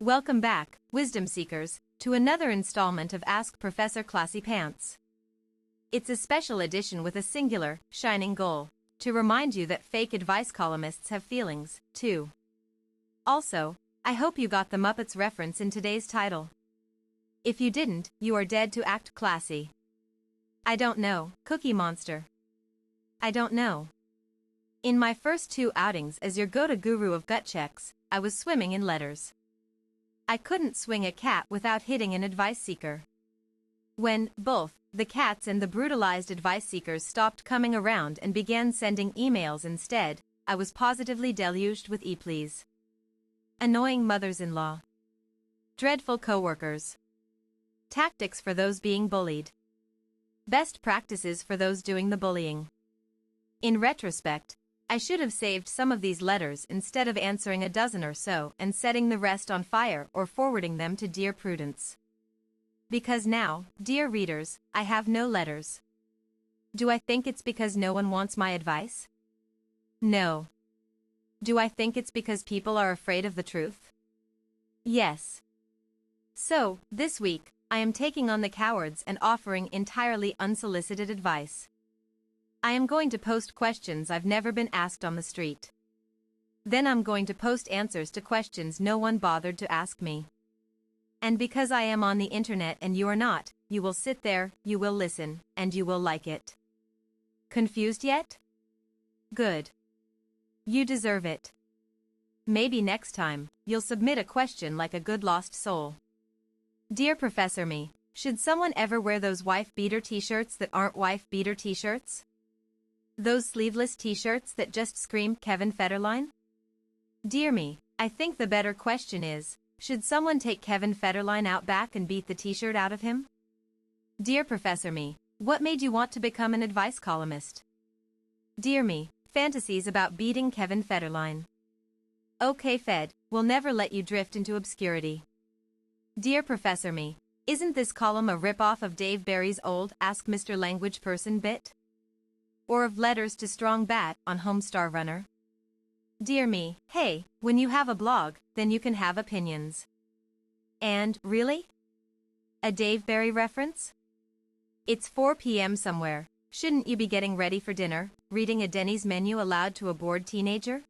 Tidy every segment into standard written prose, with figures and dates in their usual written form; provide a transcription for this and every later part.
Welcome back, wisdom seekers, to another installment of Ask Professor Classypants. It's a special edition with a singular, shining goal, to remind you that fake advice columnists have feelings, too. Also, I hope you got the Muppets reference in today's title. If you didn't, you are dead to act classy. I don't know, Cookie Monster. I don't know. In my first 2 outings as your go-to guru of gut checks, I was swimming in letters. I couldn't swing a cat without hitting an advice seeker. When, both, the cats and the brutalized advice seekers stopped coming around and began sending emails instead, I was positively deluged with e-pleas. Annoying mothers-in-law. Dreadful coworkers. Tactics for those being bullied. Best practices for those doing the bullying. In retrospect, I should have saved some of these letters instead of answering a dozen or so and setting the rest on fire or forwarding them to Dear Prudence. Because now, dear readers, I have no letters. Do I think it's because no one wants my advice? No. Do I think it's because people are afraid of the truth? Yes. So, this week, I am taking on the cowards and offering entirely unsolicited advice. I am going to post questions I've never been asked on the street. Then I'm going to post answers to questions no one bothered to ask me. And because I am on the internet and you are not, you will sit there, you will listen, and you will like it. Confused yet? Good. You deserve it. Maybe next time, you'll submit a question like a good lost soul. Dear Professor Me, should someone ever wear those wife-beater t-shirts that aren't wife-beater t-shirts? Those sleeveless t-shirts that just scream Kevin Federline? Dear me, I think the better question is, should someone take Kevin Federline out back and beat the t-shirt out of him? Dear Professor Me, what made you want to become an advice columnist? Dear me, fantasies about beating Kevin Federline. Okay Fed, we'll never let you drift into obscurity. Dear Professor Me, isn't this column a rip-off of Dave Barry's old Ask Mr. Language Person bit? Or of Letters to Strong Bat on Homestar Runner? Dear me, hey, when you have a blog, then you can have opinions. And, really? A Dave Barry reference? It's 4 p.m. somewhere, shouldn't you be getting ready for dinner, reading a Denny's menu aloud to a bored teenager?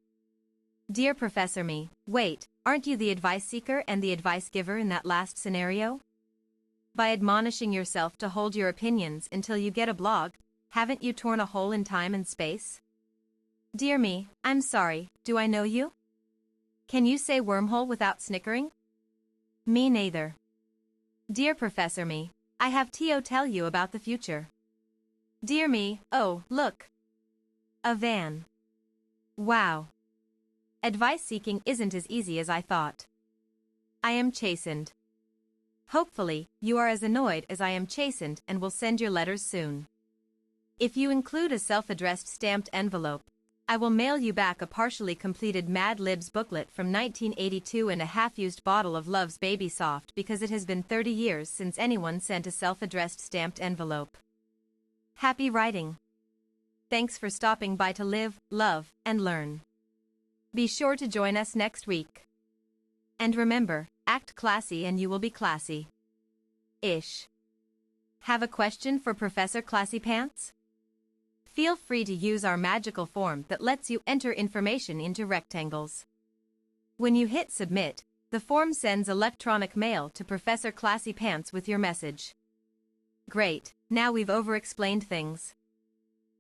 Dear Professor Me, wait, aren't you the advice seeker and the advice giver in that last scenario? By admonishing yourself to hold your opinions until you get a blog, haven't you torn a hole in time and space? Dear me, I'm sorry, do I know you? Can you say wormhole without snickering? Me neither. Dear Professor Me, I have to tell you about the future. Dear me, oh, look. A van. Wow. Advice seeking isn't as easy as I thought. I am chastened. Hopefully, you are as annoyed as I am chastened and will send your letters soon. If you include a self-addressed stamped envelope, I will mail you back a partially completed Mad Libs booklet from 1982 and a half-used bottle of Love's Baby Soft because it has been 30 years since anyone sent a self-addressed stamped envelope. Happy writing. Thanks for stopping by to live, love, and learn. Be sure to join us next week. And remember, act classy and you will be classy. Ish. Have a question for Professor Classypants? Feel free to use our magical form that lets you enter information into rectangles. When you hit submit, the form sends electronic mail to Professor Classypants with your message. Great, now we've over-explained things.